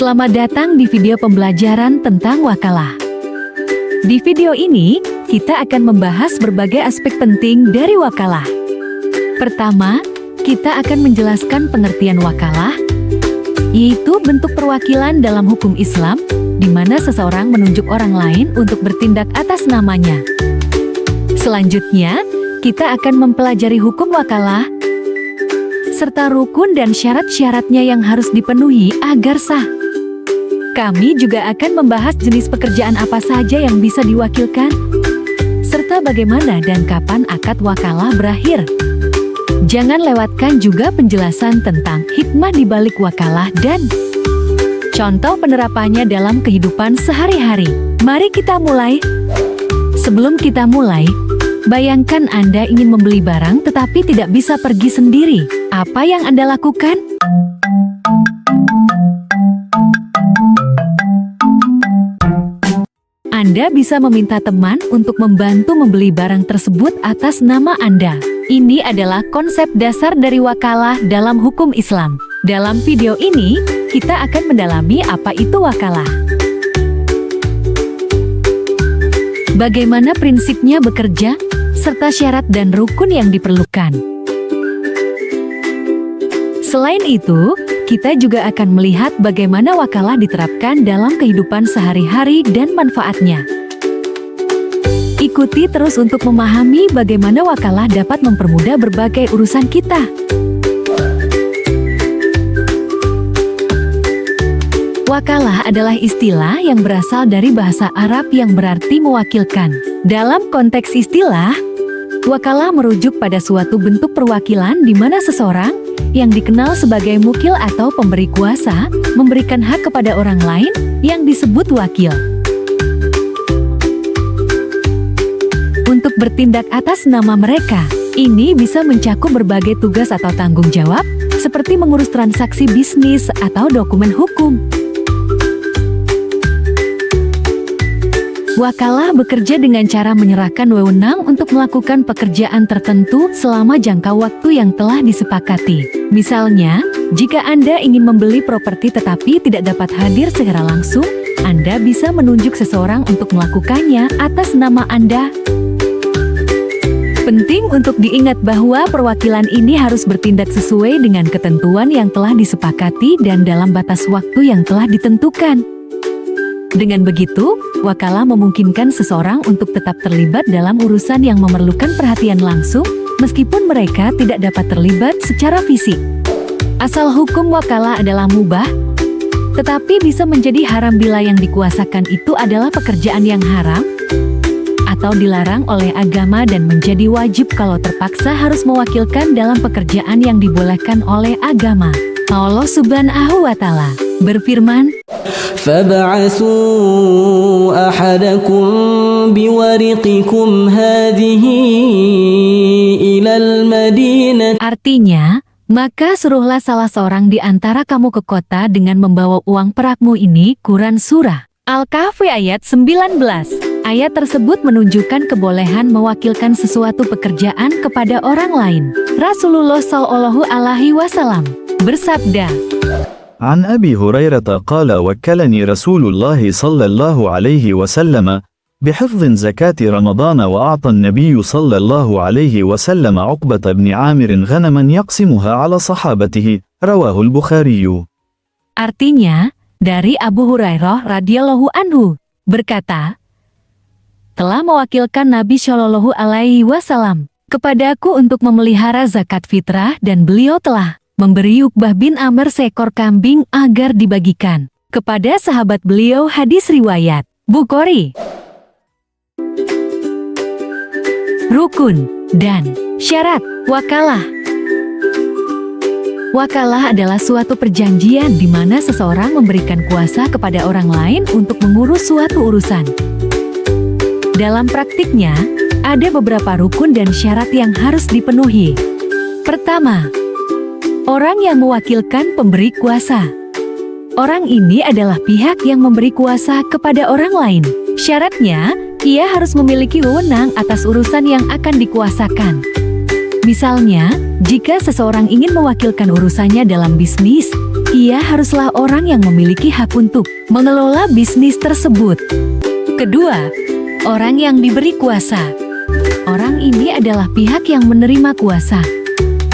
Selamat datang di video pembelajaran tentang wakalah. Di video ini, kita akan membahas berbagai aspek penting dari wakalah. Pertama, kita akan menjelaskan pengertian wakalah, yaitu bentuk perwakilan dalam hukum Islam, di mana seseorang menunjuk orang lain untuk bertindak atas namanya. Selanjutnya, kita akan mempelajari hukum wakalah, serta rukun dan syarat-syaratnya yang harus dipenuhi agar sah. Kami juga akan membahas jenis pekerjaan apa saja yang bisa diwakilkan, serta bagaimana dan kapan akad wakalah berakhir. Jangan lewatkan juga penjelasan tentang hikmah di balik wakalah dan contoh penerapannya dalam kehidupan sehari-hari. Mari kita mulai. Sebelum kita mulai, bayangkan Anda ingin membeli barang tetapi tidak bisa pergi sendiri. Apa yang Anda lakukan? Anda bisa meminta teman untuk membantu membeli barang tersebut atas nama Anda. Ini adalah konsep dasar dari wakalah dalam hukum Islam. Dalam video ini, kita akan mendalami apa itu wakalah, bagaimana prinsipnya bekerja, serta syarat dan rukun yang diperlukan. Selain itu, kita juga akan melihat bagaimana wakalah diterapkan dalam kehidupan sehari-hari dan manfaatnya. Ikuti terus untuk memahami bagaimana wakalah dapat mempermudah berbagai urusan kita. Wakalah adalah istilah yang berasal dari bahasa Arab yang berarti mewakilkan. Dalam konteks istilah, wakalah merujuk pada suatu bentuk perwakilan di mana seseorang yang dikenal sebagai mukil atau pemberi kuasa, memberikan hak kepada orang lain yang disebut wakil untuk bertindak atas nama mereka. Ini bisa mencakup berbagai tugas atau tanggung jawab, seperti mengurus transaksi bisnis atau dokumen hukum. Wakalah bekerja dengan cara menyerahkan wewenang untuk melakukan pekerjaan tertentu selama jangka waktu yang telah disepakati. Misalnya, jika Anda ingin membeli properti tetapi tidak dapat hadir secara langsung, Anda bisa menunjuk seseorang untuk melakukannya atas nama Anda. Penting untuk diingat bahwa perwakilan ini harus bertindak sesuai dengan ketentuan yang telah disepakati dan dalam batas waktu yang telah ditentukan. Dengan begitu, wakalah memungkinkan seseorang untuk tetap terlibat dalam urusan yang memerlukan perhatian langsung, meskipun mereka tidak dapat terlibat secara fisik. Asal hukum wakalah adalah mubah, tetapi bisa menjadi haram bila yang dikuasakan itu adalah pekerjaan yang haram atau dilarang oleh agama dan menjadi wajib kalau terpaksa harus mewakilkan dalam pekerjaan yang dibolehkan oleh agama. Allah Subhanahu wa Ta'ala berfirman, فَابْعَثُوا أَحَدَكُمْ بِوَرِقِكُمْ هَذِهِ إِلَى الْمَدِينَةِ. Artinya, maka suruhlah salah seorang di antara kamu ke kota dengan membawa uang perakmu ini. Quran Surah Al-Kahfi ayat 19. Ayat tersebut menunjukkan kebolehan mewakilkan sesuatu pekerjaan kepada orang lain. Rasulullah Shallallahu Alaihi Wasallam bersabda, عن أبي هريرة قال وكلني رسول الله صلى الله عليه وسلم بحفظ زكاة رمضان وأعطى النبي صلى الله عليه وسلم عقبة بن عامر غنما يقسمها على صحابته رواه البخاري. Artinya, dari Abu Hurairah radhiyallahu anhu berkata, telah mewakilkan Nabi Shallallahu Alaihi Wasallam kepadaku untuk memelihara zakat fitrah dan beliau telah memberi Uqbah bin Amr seekor kambing agar dibagikan kepada sahabat beliau. Hadis riwayat Bukhari. Rukun dan syarat wakalah. Wakalah adalah suatu perjanjian di mana seseorang memberikan kuasa kepada orang lain untuk mengurus suatu urusan. Dalam praktiknya, ada beberapa rukun dan syarat yang harus dipenuhi. Pertama, orang yang mewakilkan pemberi kuasa. Orang ini adalah pihak yang memberi kuasa kepada orang lain. Syaratnya, ia harus memiliki wewenang atas urusan yang akan dikuasakan. Misalnya, jika seseorang ingin mewakilkan urusannya dalam bisnis, ia haruslah orang yang memiliki hak untuk mengelola bisnis tersebut. Kedua, orang yang diberi kuasa. Orang ini adalah pihak yang menerima kuasa.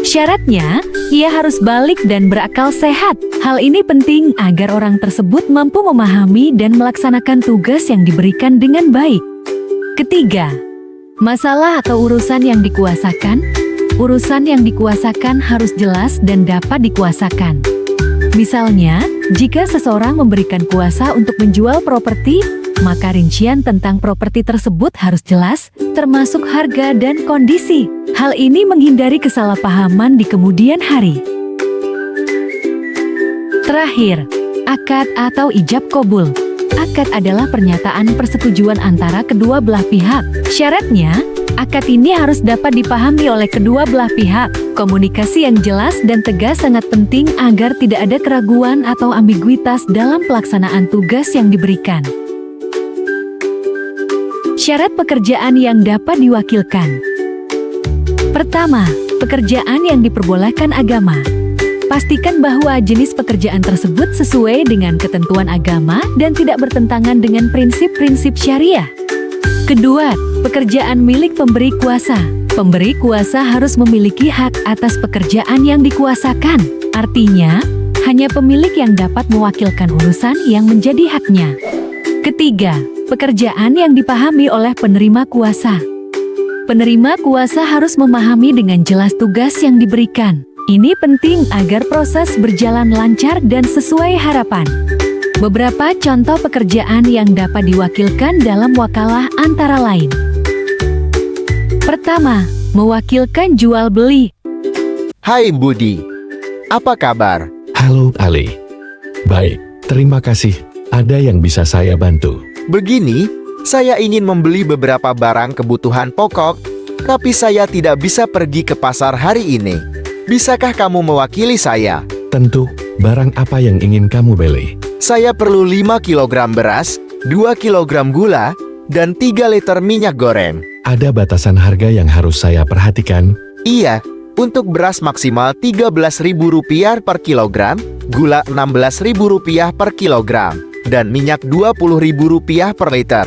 Syaratnya, ia harus balik dan berakal sehat. Hal ini penting agar orang tersebut mampu memahami dan melaksanakan tugas yang diberikan dengan baik. Ketiga, masalah atau urusan yang dikuasakan. Urusan yang dikuasakan harus jelas dan dapat dikuasakan. Misalnya, jika seseorang memberikan kuasa untuk menjual properti, maka rincian tentang properti tersebut harus jelas, termasuk harga dan kondisi. Hal ini menghindari kesalahpahaman di kemudian hari. Terakhir, akad atau ijab qabul. Akad adalah pernyataan persetujuan antara kedua belah pihak. Syaratnya, akad ini harus dapat dipahami oleh kedua belah pihak. Komunikasi yang jelas dan tegas sangat penting agar tidak ada keraguan atau ambiguitas dalam pelaksanaan tugas yang diberikan. Syarat pekerjaan yang dapat diwakilkan. Pertama, pekerjaan yang diperbolehkan agama. Pastikan bahwa jenis pekerjaan tersebut sesuai dengan ketentuan agama dan tidak bertentangan dengan prinsip-prinsip syariah. Kedua, pekerjaan milik pemberi kuasa. Pemberi kuasa harus memiliki hak atas pekerjaan yang dikuasakan. Artinya, hanya pemilik yang dapat mewakilkan urusan yang menjadi haknya. Ketiga, pekerjaan yang dipahami oleh penerima kuasa. Penerima kuasa harus memahami dengan jelas tugas yang diberikan. Ini penting agar proses berjalan lancar dan sesuai harapan. Beberapa contoh pekerjaan yang dapat diwakilkan dalam wakalah antara lain. Pertama, mewakilkan jual beli. Hai Budi, apa kabar? Halo Ali. Baik, terima kasih. Ada yang bisa saya bantu? Begini, saya ingin membeli beberapa barang kebutuhan pokok, tapi saya tidak bisa pergi ke pasar hari ini. Bisakah kamu mewakili saya? Tentu, barang apa yang ingin kamu beli? Saya perlu 5 kg beras, 2 kg gula, dan 3 liter minyak goreng. Ada batasan harga yang harus saya perhatikan? Iya, untuk beras maksimal Rp13.000 per kilogram, gula Rp16.000 per kilogram, dan minyak Rp20.000 per liter.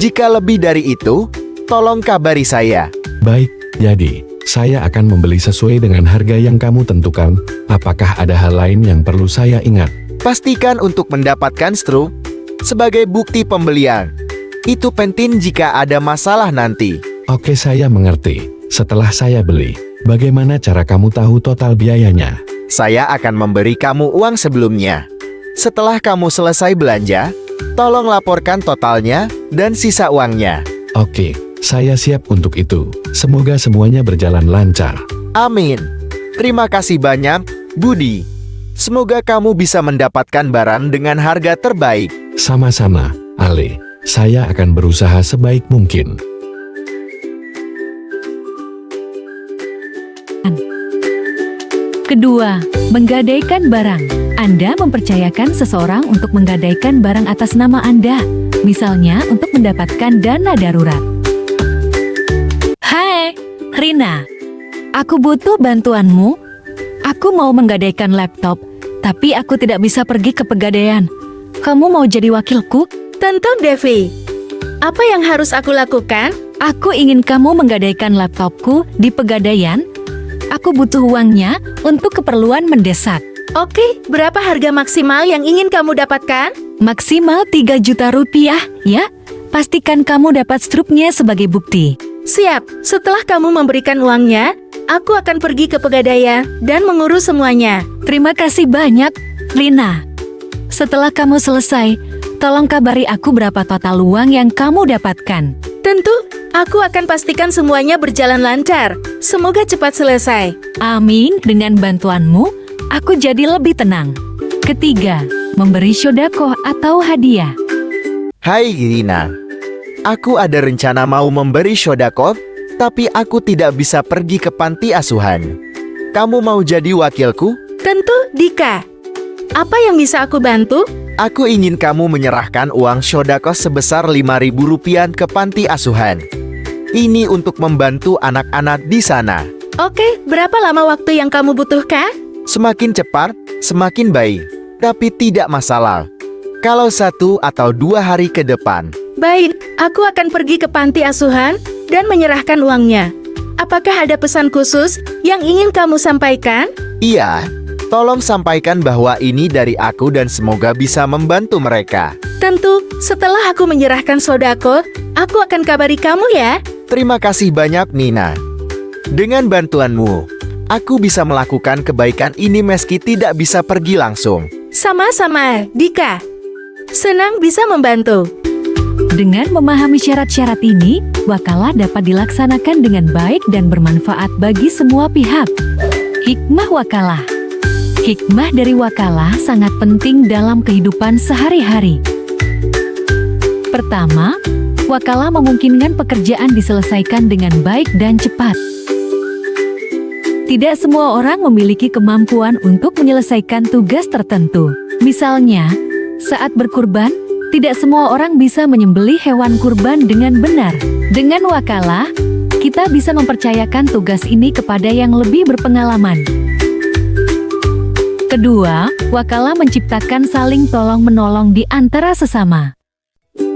Jika lebih dari itu, tolong kabari saya. Baik, jadi saya akan membeli sesuai dengan harga yang kamu tentukan. Apakah ada hal lain yang perlu saya ingat? Pastikan untuk mendapatkan struk sebagai bukti pembelian. Itu penting jika ada masalah nanti. Oke, saya mengerti. Setelah saya beli, bagaimana cara kamu tahu total biayanya? Saya akan memberi kamu uang sebelumnya. Setelah kamu selesai belanja, tolong laporkan totalnya dan sisa uangnya. Oke, saya siap untuk itu. Semoga semuanya berjalan lancar. Amin. Terima kasih banyak, Budi. Semoga kamu bisa mendapatkan barang dengan harga terbaik. Sama-sama, Ali. Saya akan berusaha sebaik mungkin. Kedua, menggadaikan barang. Anda mempercayakan seseorang untuk menggadaikan barang atas nama Anda, misalnya untuk mendapatkan dana darurat. Hai, Rina. Aku butuh bantuanmu. Aku mau menggadaikan laptop, tapi aku tidak bisa pergi ke pegadaian. Kamu mau jadi wakilku? Tentu, Devi. Apa yang harus aku lakukan? Aku ingin kamu menggadaikan laptopku di pegadaian. Aku butuh uangnya untuk keperluan mendesak. Oke, berapa harga maksimal yang ingin kamu dapatkan? Maksimal 3 juta rupiah, ya. Pastikan kamu dapat struknya sebagai bukti. Siap, setelah kamu memberikan uangnya, aku akan pergi ke pegadaian dan mengurus semuanya. Terima kasih banyak, Rina. Setelah kamu selesai, tolong kabari aku berapa total uang yang kamu dapatkan. Tentu, aku akan pastikan semuanya berjalan lancar. Semoga cepat selesai. Amin, dengan bantuanmu, aku jadi lebih tenang. Ketiga, memberi shodaqoh atau hadiah. Hai Rina, aku ada rencana mau memberi shodaqoh, tapi aku tidak bisa pergi ke panti asuhan. Kamu mau jadi wakilku? Tentu, Dika. Apa yang bisa aku bantu? Aku ingin kamu menyerahkan uang shodaqoh sebesar Rp5.000 ke panti asuhan. Ini untuk membantu anak-anak di sana. Oke, berapa lama waktu yang kamu butuhkan? Semakin cepat, semakin baik. Tapi tidak masalah. Kalau 1 atau 2 hari ke depan. Baik, aku akan pergi ke panti asuhan dan menyerahkan uangnya. Apakah ada pesan khusus yang ingin kamu sampaikan? Iya, tolong sampaikan bahwa ini dari aku dan semoga bisa membantu mereka. Tentu, setelah aku menyerahkan sodako, aku akan kabari kamu ya. Terima kasih banyak, Nina. Dengan bantuanmu, aku bisa melakukan kebaikan ini meski tidak bisa pergi langsung. Sama-sama, Dika. Senang bisa membantu. Dengan memahami syarat-syarat ini, wakalah dapat dilaksanakan dengan baik dan bermanfaat bagi semua pihak. Hikmah wakalah. Hikmah dari wakalah sangat penting dalam kehidupan sehari-hari. Pertama, wakalah memungkinkan pekerjaan diselesaikan dengan baik dan cepat. Tidak semua orang memiliki kemampuan untuk menyelesaikan tugas tertentu. Misalnya, saat berkurban, tidak semua orang bisa menyembelih hewan kurban dengan benar. Dengan wakalah, kita bisa mempercayakan tugas ini kepada yang lebih berpengalaman. Kedua, wakalah menciptakan saling tolong-menolong di antara sesama.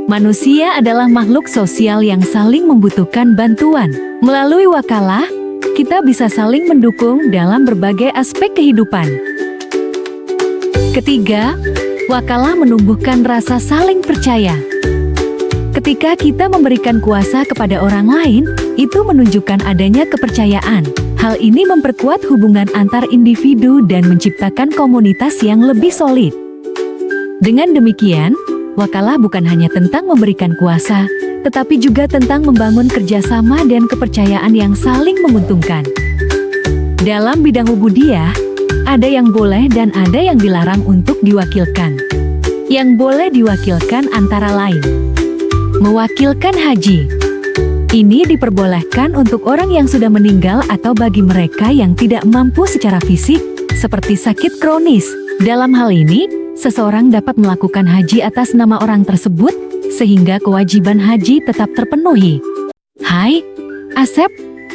Manusia adalah makhluk sosial yang saling membutuhkan bantuan. Melalui wakalah, kita bisa saling mendukung dalam berbagai aspek kehidupan. Ketiga, wakalah menumbuhkan rasa saling percaya. Ketika kita memberikan kuasa kepada orang lain, itu menunjukkan adanya kepercayaan. Hal ini memperkuat hubungan antar individu dan menciptakan komunitas yang lebih solid. Dengan demikian, wakalah bukan hanya tentang memberikan kuasa, tetapi juga tentang membangun kerjasama dan kepercayaan yang saling menguntungkan. Dalam bidang ubudiyah, ada yang boleh dan ada yang dilarang untuk diwakilkan. Yang boleh diwakilkan antara lain: mewakilkan haji. Ini diperbolehkan untuk orang yang sudah meninggal atau bagi mereka yang tidak mampu secara fisik, seperti sakit kronis. Dalam hal ini, seseorang dapat melakukan haji atas nama orang tersebut, sehingga kewajiban haji tetap terpenuhi. Hai, Asep,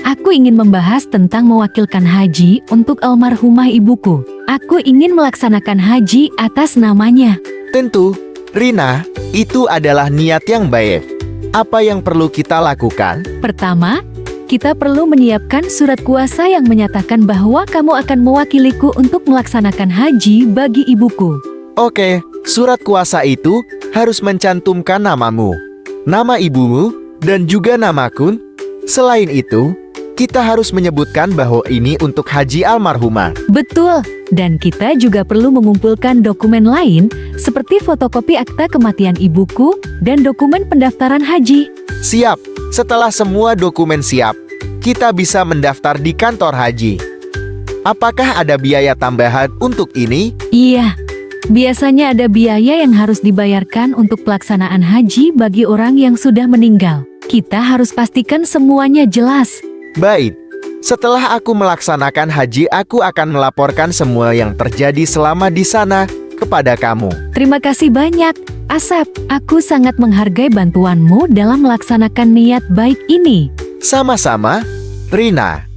aku ingin membahas tentang mewakilkan haji untuk almarhumah ibuku. Aku ingin melaksanakan haji atas namanya. Tentu, Rina, itu adalah niat yang baik. Apa yang perlu kita lakukan? Pertama, kita perlu menyiapkan surat kuasa yang menyatakan bahwa kamu akan mewakiliku untuk melaksanakan haji bagi ibuku. Oke, surat kuasa itu harus mencantumkan namamu, nama ibumu, dan juga namaku. Selain itu, kita harus menyebutkan bahwa ini untuk haji almarhumah. Betul, dan kita juga perlu mengumpulkan dokumen lain seperti fotokopi akta kematian ibuku dan dokumen pendaftaran haji. Siap, setelah semua dokumen siap, kita bisa mendaftar di kantor haji. Apakah ada biaya tambahan untuk ini? Iya, biasanya ada biaya yang harus dibayarkan untuk pelaksanaan haji bagi orang yang sudah meninggal. Kita harus pastikan semuanya jelas. Baik, setelah aku melaksanakan haji, aku akan melaporkan semua yang terjadi selama di sana kepada kamu. Terima kasih banyak, Asep. Aku sangat menghargai bantuanmu dalam melaksanakan niat baik ini. Sama-sama, Rina.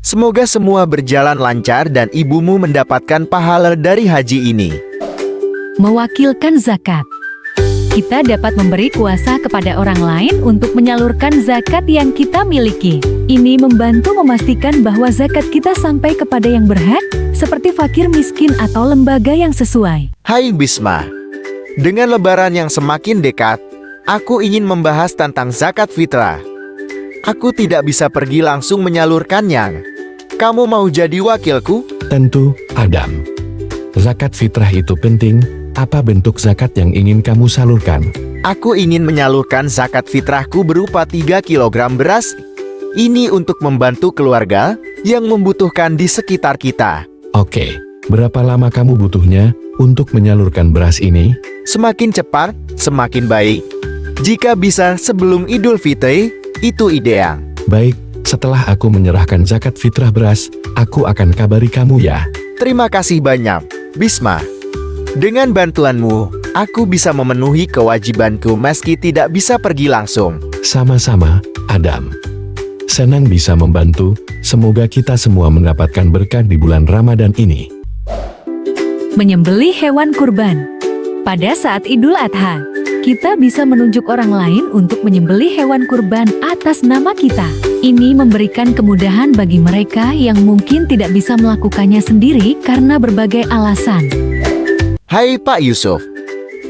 Semoga semua berjalan lancar dan ibumu mendapatkan pahala dari haji ini. Mewakilkan zakat. Kita dapat memberi kuasa kepada orang lain untuk menyalurkan zakat yang kita miliki. Ini membantu memastikan bahwa zakat kita sampai kepada yang berhak, seperti fakir miskin atau lembaga yang sesuai. Hai Bisma, dengan lebaran yang semakin dekat, aku ingin membahas tentang zakat fitrah. Aku tidak bisa pergi langsung menyalurkannya. Kamu mau jadi wakilku? Tentu, Adam. Zakat fitrah itu penting. Apa bentuk zakat yang ingin kamu salurkan? Aku ingin menyalurkan zakat fitrahku berupa 3 kg beras. Ini untuk membantu keluarga yang membutuhkan di sekitar kita. Oke, berapa lama kamu butuhnya untuk menyalurkan beras ini? Semakin cepat, semakin baik. Jika bisa sebelum Idul Fitri, itu ideal. Baik, setelah aku menyerahkan zakat fitrah beras, aku akan kabari kamu ya. Terima kasih banyak, Bisma. Dengan bantuanmu, aku bisa memenuhi kewajibanku meski tidak bisa pergi langsung. Sama-sama, Adam. Senang bisa membantu, semoga kita semua mendapatkan berkah di bulan Ramadan ini. Menyembelih hewan kurban. Pada saat Idul Adha, kita bisa menunjuk orang lain untuk menyembelih hewan kurban atas nama kita. Ini memberikan kemudahan bagi mereka yang mungkin tidak bisa melakukannya sendiri karena berbagai alasan. Hai Pak Yusuf,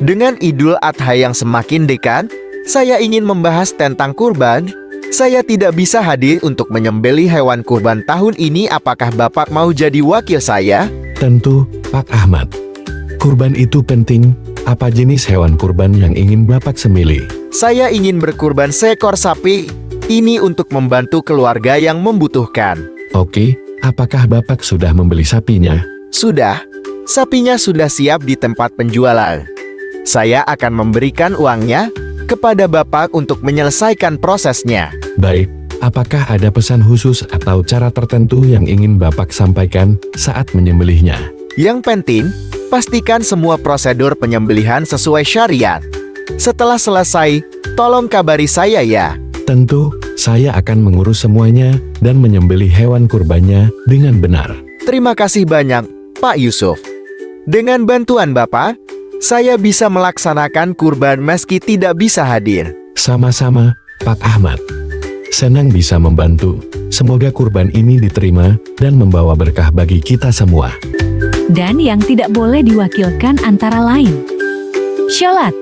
dengan Idul Adha yang semakin dekat, saya ingin membahas tentang kurban. Saya tidak bisa hadir untuk menyembelih hewan kurban tahun ini. Apakah Bapak mau jadi wakil saya? Tentu, Pak Ahmad. Kurban itu penting. Apa jenis hewan kurban yang ingin Bapak sembelih? Saya ingin berkurban seekor sapi. Ini untuk membantu keluarga yang membutuhkan. Oke, apakah Bapak sudah membeli sapinya? Sudah, sapinya sudah siap di tempat penjualan. Saya akan memberikan uangnya kepada Bapak untuk menyelesaikan prosesnya. Baik, apakah ada pesan khusus atau cara tertentu yang ingin Bapak sampaikan saat menyembelihnya? Yang penting, pastikan semua prosedur penyembelihan sesuai syariat. Setelah selesai, tolong kabari saya ya. Tentu, saya akan mengurus semuanya dan menyembelih hewan kurbannya dengan benar. Terima kasih banyak, Pak Yusuf. Dengan bantuan Bapak, saya bisa melaksanakan kurban meski tidak bisa hadir. Sama-sama, Pak Ahmad. Senang bisa membantu. Semoga kurban ini diterima dan membawa berkah bagi kita semua. Dan yang tidak boleh diwakilkan antara lain. Sholat.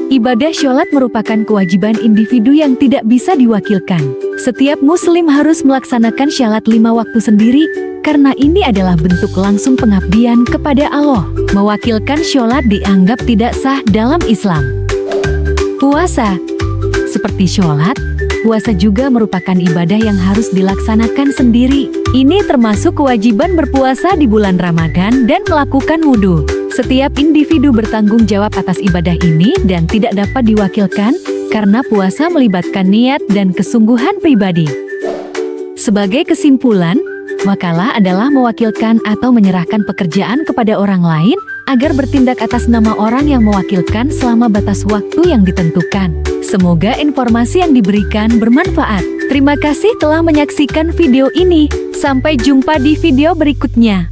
Ibadah sholat merupakan kewajiban individu yang tidak bisa diwakilkan. Setiap muslim harus melaksanakan sholat 5 waktu sendiri, karena ini adalah bentuk langsung pengabdian kepada Allah. Mewakilkan sholat dianggap tidak sah dalam Islam. Puasa. Seperti sholat, puasa juga merupakan ibadah yang harus dilaksanakan sendiri. Ini termasuk kewajiban berpuasa di bulan Ramadan dan melakukan wudhu. Setiap individu bertanggung jawab atas ibadah ini dan tidak dapat diwakilkan karena puasa melibatkan niat dan kesungguhan pribadi. Sebagai kesimpulan, wakalah adalah mewakilkan atau menyerahkan pekerjaan kepada orang lain agar bertindak atas nama orang yang mewakilkan selama batas waktu yang ditentukan. Semoga informasi yang diberikan bermanfaat. Terima kasih telah menyaksikan video ini. Sampai jumpa di video berikutnya.